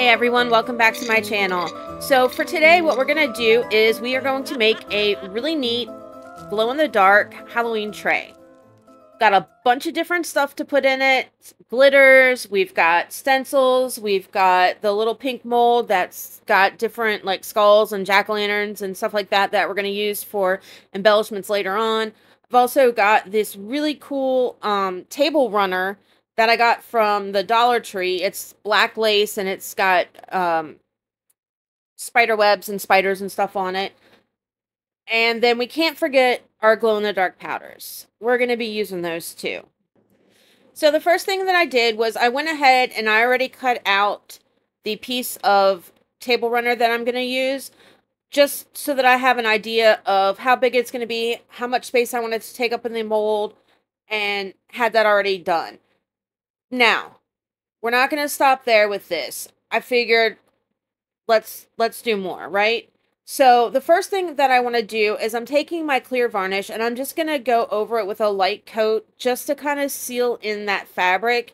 Hey everyone, welcome back to my channel. So for today, what we're going to do is we are going to make a really neat glow-in-the-dark Halloween tray. Got a bunch of different stuff to put in it. Glitters, we've got stencils, we've got the little pink mold that's got different like skulls and jack-o'-lanterns and stuff like that that we're going to use for embellishments later on. I've also got this really cool table runner that I got from the Dollar Tree. It's black lace and it's got spider webs and spiders and stuff on it. And then we can't forget our glow-in-the-dark powders. We're going to be using those too. So the first thing that I did was I went ahead and I already cut out the piece of table runner that I'm going to use, just so that I have an idea of how big it's going to be, how much space I want it to take up in the mold, and had that already done. Now, we're not going to stop there with this. I figured let's do more, right? So the first thing that I want to do is I'm taking my clear varnish and I'm just going to go over it with a light coat just to kind of seal in that fabric.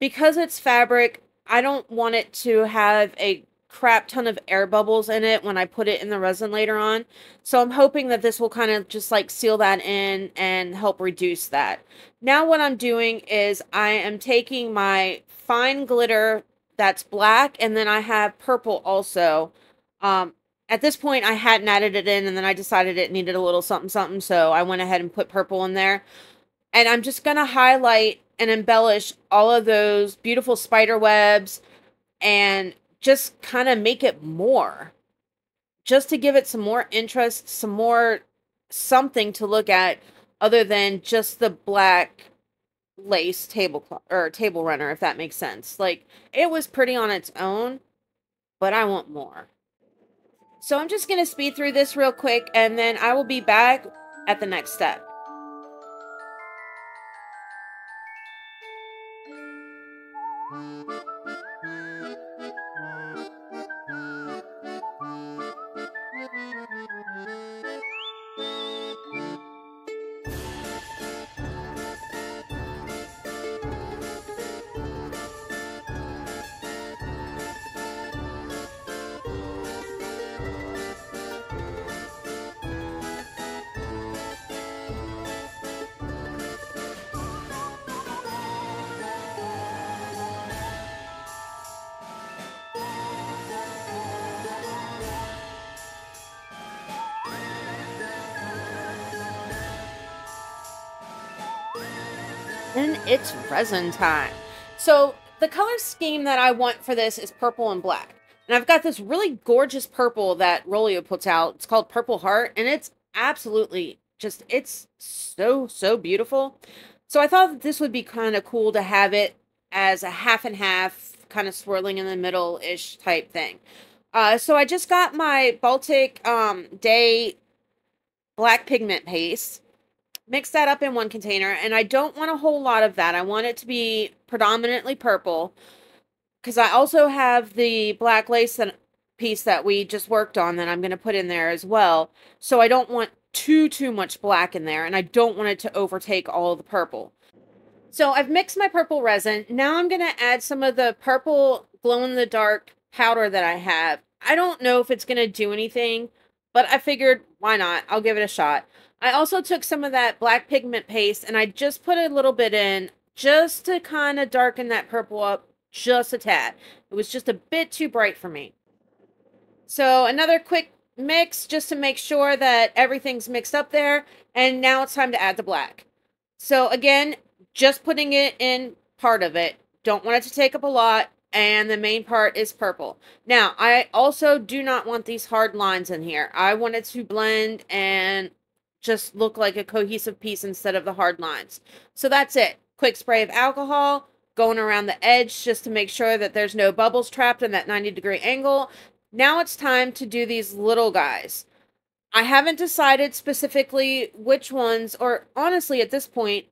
Because it's fabric, I don't want it to have a crap ton of air bubbles in it when I put it in the resin later on. So I'm hoping that this will kind of just like seal that in and help reduce that. Now what I'm doing is I am taking my fine glitter that's black, and then I have purple also. At this point I hadn't added it in, and then I decided it needed a little something something, so I went ahead and put purple in there. And I'm just going to highlight and embellish all of those beautiful spider webs and just kind of make it more. Just to give it some more interest, some more something to look at other than just the black lace tablecloth or table runner, if that makes sense. Like, it was pretty on its own, but I want more. So I'm just going to speed through this real quick, and then I will be back at the next step. And it's resin time. So the color scheme that I want for this is purple and black. And I've got this really gorgeous purple that Rolio puts out. It's called Purple Heart, and it's absolutely just, it's so beautiful. So I thought that this would be kind of cool to have it as a half and half, kind of swirling in the middle-ish type thing. So I just got my Baltic Day black pigment paste. Mix that up in one container, and I don't want a whole lot of that. I want it to be predominantly purple, because I also have the black lace piece that we just worked on that I'm going to put in there as well. So I don't want too much black in there, and I don't want it to overtake all of the purple. So I've mixed my purple resin. Now I'm going to add some of the purple glow-in-the-dark powder that I have. I don't know if it's going to do anything, but I figured, why not? I'll give it a shot. I also took some of that black pigment paste and I just put a little bit in just to kind of darken that purple up just a tad. It was just a bit too bright for me. So another quick mix just to make sure that everything's mixed up there. And now it's time to add the black. So again, just putting it in part of it. Don't want it to take up a lot. And the main part is purple. Now, I also do not want these hard lines in here. I want it to blend and just look like a cohesive piece instead of the hard lines. So that's it. Quick spray of alcohol, going around the edge just to make sure that there's no bubbles trapped in that 90-degree angle. Now it's time to do these little guys. I haven't decided specifically which ones, or honestly at this point,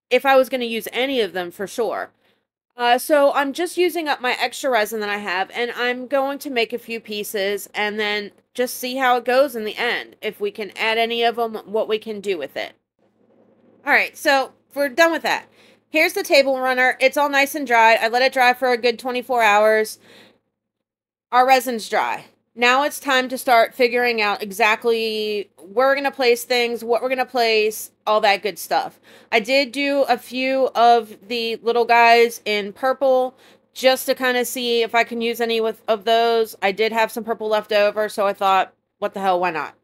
if I was going to use any of them for sure. So I'm just using up my extra resin that I have, and I'm going to make a few pieces and then just see how it goes in the end. If we can add any of them, what we can do with it. All right, so we're done with that. Here's the table runner. It's all nice and dry. I let it dry for a good 24 hours. our resin's dry. Now it's time to start figuring out exactly where we're going to place things, what we're going to place, all that good stuff. I did do a few of the little guys in purple just to kind of see if I can use any of those. I did have some purple left over, so I thought, what the hell, why not?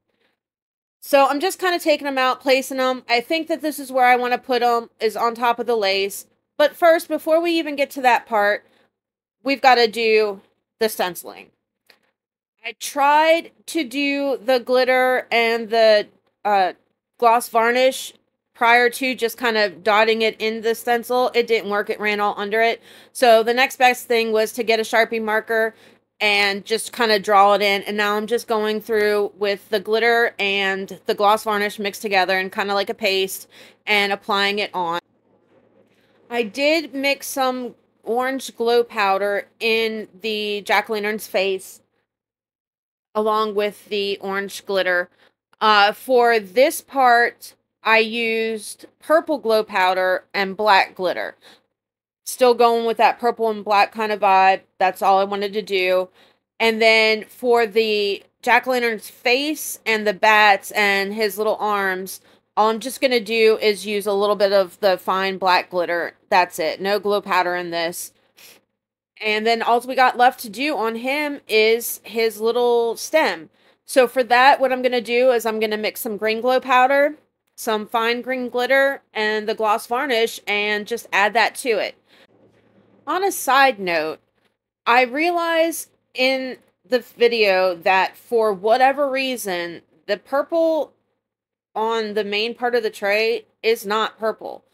So I'm just kind of taking them out, placing them. I think that this is where I want to put them, is on top of the lace. But first, before we even get to that part, we've got to do the stenciling. I tried to do the glitter and the gloss varnish prior to just kind of dotting it in the stencil. It didn't work. It ran all under it. So the next best thing was to get a Sharpie marker and just kind of draw it in. And now I'm just going through with the glitter and the gloss varnish mixed together and kind of like a paste and applying it on. I did mix some orange glow powder in the jack-o'-lantern's face along with the orange glitter. For this part, I used purple glow powder and black glitter. Still going with that purple and black kind of vibe. That's all I wanted to do. And then for the jack-o'-lantern's face and the bats and his little arms, all I'm just going to do is use a little bit of the fine black glitter. That's it. No glow powder in this. And then all we got left to do on him is his little stem. So for that, what I'm going to do is I'm going to mix some green glow powder, some fine green glitter, and the gloss varnish, and just add that to it. On a side note, I realized in the video that for whatever reason, the purple on the main part of the tray is not purple.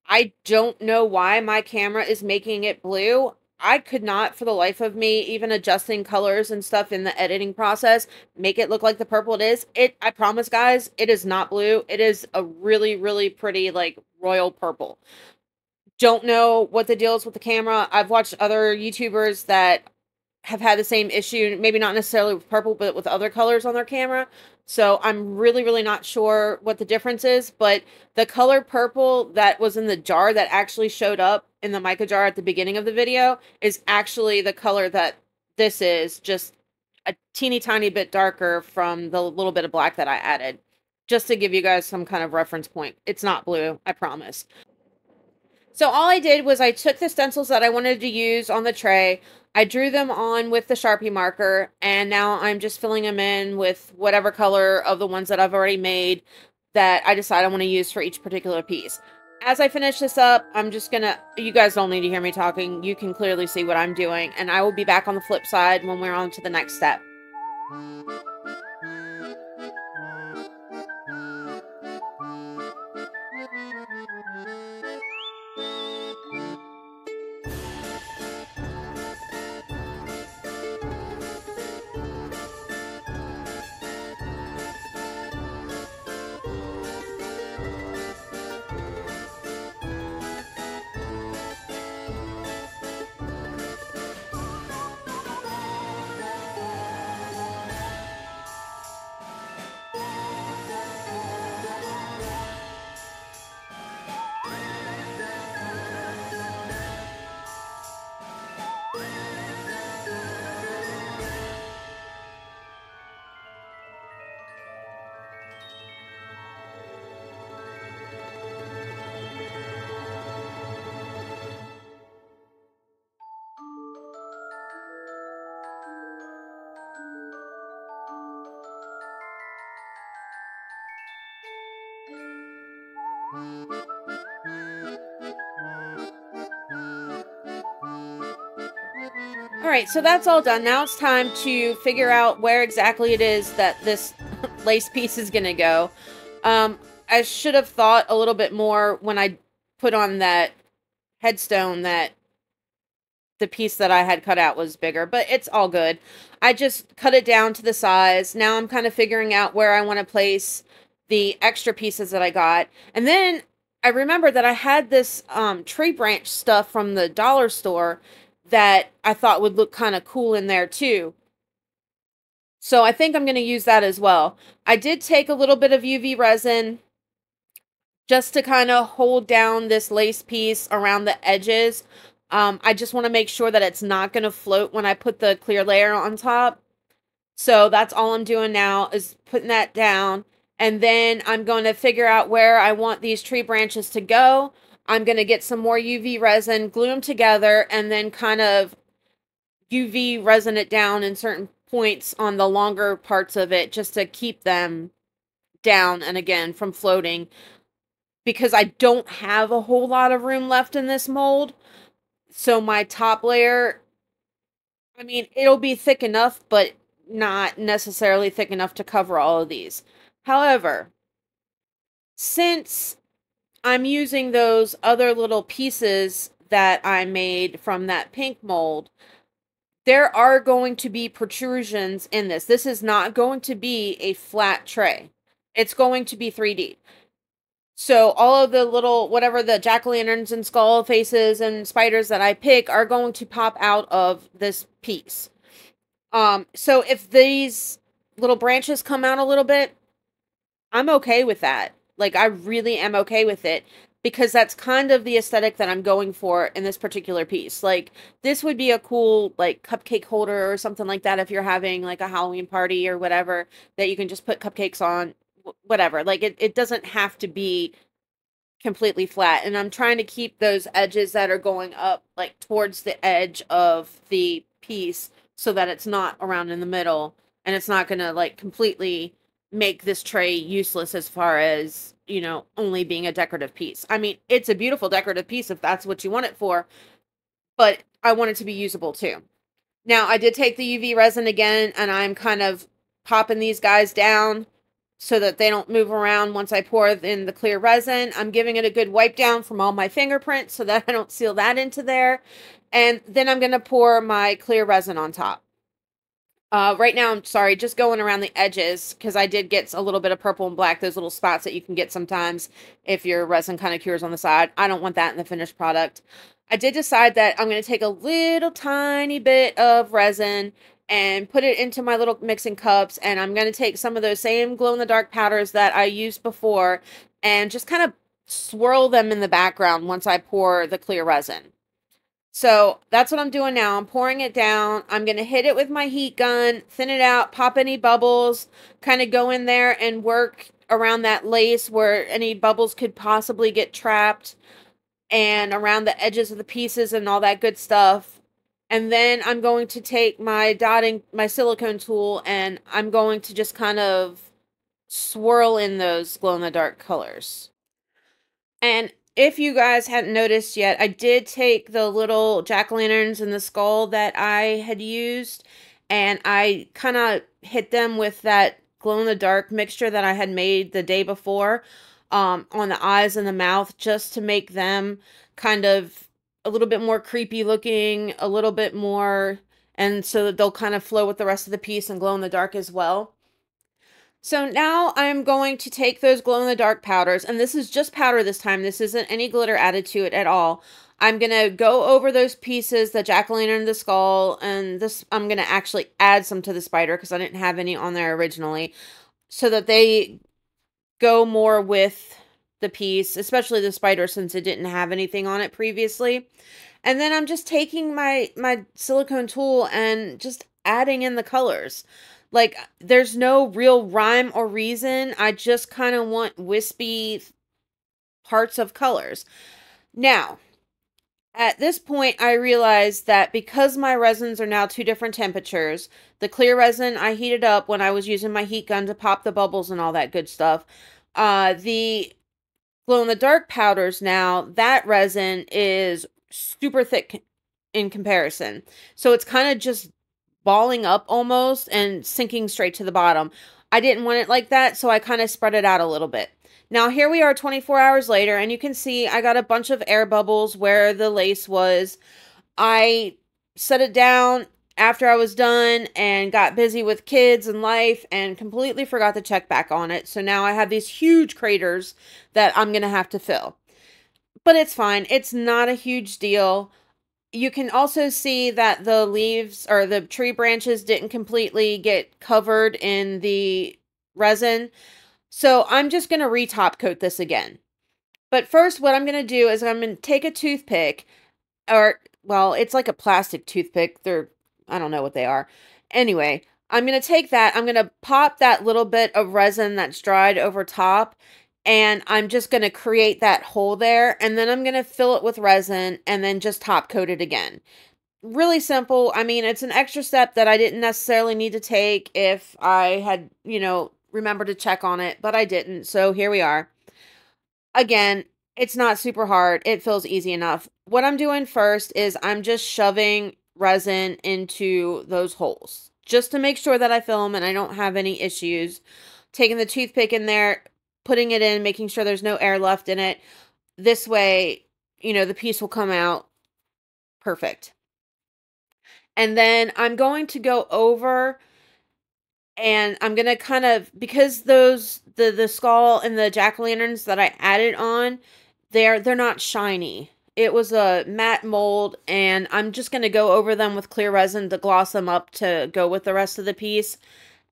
I don't know why my camera is making it blue. I could not, for the life of me, even adjusting colors and stuff in the editing process, make it look like the purple it is. I promise, guys, it is not blue. It is a really, really pretty, like, royal purple. Don't know what the deal is with the camera. I've watched other YouTubers that have had the same issue, maybe not necessarily with purple, but with other colors on their camera. So I'm really, really not sure what the difference is, but the color purple that was in the jar that actually showed up in the mica jar at the beginning of the video is actually the color that this is, just a teeny tiny bit darker from the little bit of black that I added, just to give you guys some kind of reference point. It's not blue, I promise. So all I did was I took the stencils that I wanted to use on the tray, I drew them on with the Sharpie marker, and now I'm just filling them in with whatever color of the ones that I've already made that I decide I want to use for each particular piece. As I finish this up, I'm just gonna, you guys don't need to hear me talking, you can clearly see what I'm doing, and I will be back on the flip side when we're on to the next step. Alright, so that's all done. Now it's time to figure out where exactly it is that this lace piece is going to go. I should have thought a little bit more when I put on that headstone that the piece that I had cut out was bigger, but it's all good. I just cut it down to the size. Now I'm kind of figuring out where I want to place the extra pieces that I got. And then I remember that I had this tree branch stuff from the dollar store that I thought would look kind of cool in there too. So I think I'm going to use that as well. I did take a little bit of UV resin just to kind of hold down this lace piece around the edges. I just want to make sure that it's not going to float when I put the clear layer on top. So that's all I'm doing now is putting that down. And then I'm going to figure out where I want these tree branches to go. I'm going to get some more UV resin, glue them together, and then kind of UV resin it down in certain points on the longer parts of it just to keep them down and again from floating, because I don't have a whole lot of room left in this mold. So my top layer, I mean, it'll be thick enough, but not necessarily thick enough to cover all of these. However, since I'm using those other little pieces that I made from that pink mold, there are going to be protrusions in this. This is not going to be a flat tray. It's going to be 3D. So all of the little, whatever the jack-o'-lanterns and skull faces and spiders that I pick are going to pop out of this piece. So if these little branches come out a little bit, I'm okay with that. Like, I really am okay with it, because that's kind of the aesthetic that I'm going for in this particular piece. Like, this would be a cool, like, cupcake holder or something like that if you're having, like, a Halloween party or whatever, that you can just put cupcakes on, whatever. Like, it doesn't have to be completely flat. And I'm trying to keep those edges that are going up, like, towards the edge of the piece so that it's not around in the middle, and it's not going to, like, completely make this tray useless as far as, you know, only being a decorative piece. I mean, it's a beautiful decorative piece if that's what you want it for, but I want it to be usable too. Now, I did take the UV resin again, and I'm kind of popping these guys down so that they don't move around once I pour in the clear resin. I'm giving it a good wipe down from all my fingerprints so that I don't seal that into there. And then I'm going to pour my clear resin on top. Right now, I'm sorry, just going around the edges, because I did get a little bit of purple and black, those little spots that you can get sometimes if your resin kind of cures on the side. I don't want that in the finished product. I did decide that I'm going to take a little tiny bit of resin and put it into my little mixing cups, and I'm going to take some of those same glow-in-the-dark powders that I used before and just kind of swirl them in the background once I pour the clear resin. So that's what I'm doing now. I'm pouring it down. I'm going to hit it with my heat gun, thin it out, pop any bubbles, kind of go in there and work around that lace where any bubbles could possibly get trapped, and around the edges of the pieces and all that good stuff. And then I'm going to take my silicone tool, and I'm going to just kind of swirl in those glow-in-the-dark colors. And if you guys hadn't noticed yet, I did take the little jack-o'-lanterns and the skull that I had used, and I kind of hit them with that glow-in-the-dark mixture that I had made the day before on the eyes and the mouth, just to make them kind of a little bit more creepy looking, a little bit more, and so that they'll kind of flow with the rest of the piece and glow in the dark as well. So now I'm going to take those glow-in-the-dark powders, and this is just powder this time. This isn't any glitter added to it at all. I'm going to go over those pieces, the jack-o'-lantern, the skull, and this, I'm going to actually add some to the spider because I didn't have any on there originally, so that they go more with the piece, especially the spider since it didn't have anything on it previously. And then I'm just taking my silicone tool and just adding in the colors. Like, there's no real rhyme or reason. I just kind of want wispy parts of colors. Now, at this point, I realized that because my resins are now two different temperatures, the clear resin I heated up when I was using my heat gun to pop the bubbles and all that good stuff. The glow-in-the-dark powders now, that resin is super thick in comparison. So it's kind of just balling up almost and sinking straight to the bottom. I didn't want it like that, so I kind of spread it out a little bit. Now here we are 24 hours later, and you can see I got a bunch of air bubbles where the lace was. I set it down after I was done and got busy with kids and life and completely forgot to check back on it. So now I have these huge craters that I'm going to have to fill. But it's fine. It's not a huge deal. You can also see that the leaves or the tree branches didn't completely get covered in the resin. So I'm just going to retop coat this again. But first, what I'm going to do is I'm going to take a toothpick, or well, it's like a plastic toothpick. I don't know what they are. Anyway, I'm going to take that. I'm going to pop that little bit of resin that's dried over top. And I'm just going to create that hole there. And then I'm going to fill it with resin and then just top coat it again. Really simple. I mean, it's an extra step that I didn't necessarily need to take if I had, remembered to check on it, but I didn't. So here we are. Again, it's not super hard. It feels easy enough. What I'm doing first is I'm just shoving resin into those holes just to make sure that I fill them and I don't have any issues. Taking the toothpick in there, putting it in, making sure there's no air left in it. This way, the piece will come out perfect. And then I'm going to go over and I'm going to kind of, because the skull and the jack-o'-lanterns that I added on, they're not shiny. It was a matte mold, and I'm just going to go over them with clear resin to gloss them up to go with the rest of the piece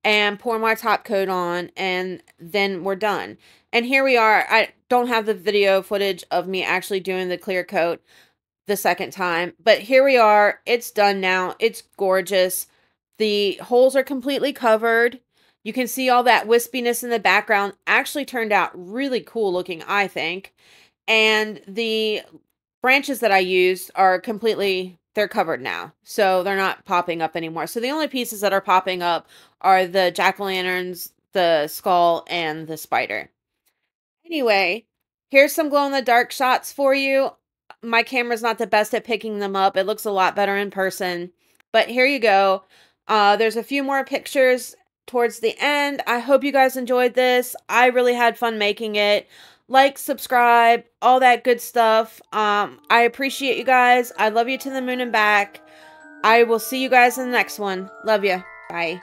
and pour my top coat on, and then we're done. And here we are. I don't have the video footage of me actually doing the clear coat the second time, but here we are. It's done now. It's gorgeous. The holes are completely covered. You can see all that wispiness in the background. Actually turned out really cool looking, I think. And the branches that I used are they're covered now. So they're not popping up anymore. So the only pieces that are popping up are the jack-o'-lanterns, the skull, and the spider. Anyway, here's some glow-in-the-dark shots for you. My camera's not the best at picking them up. It looks a lot better in person. But here you go. There's a few more pictures towards the end. I hope you guys enjoyed this. I really had fun making it. Like, subscribe, all that good stuff. I appreciate you guys. I love you to the moon and back. I will see you guys in the next one. Love you. Bye.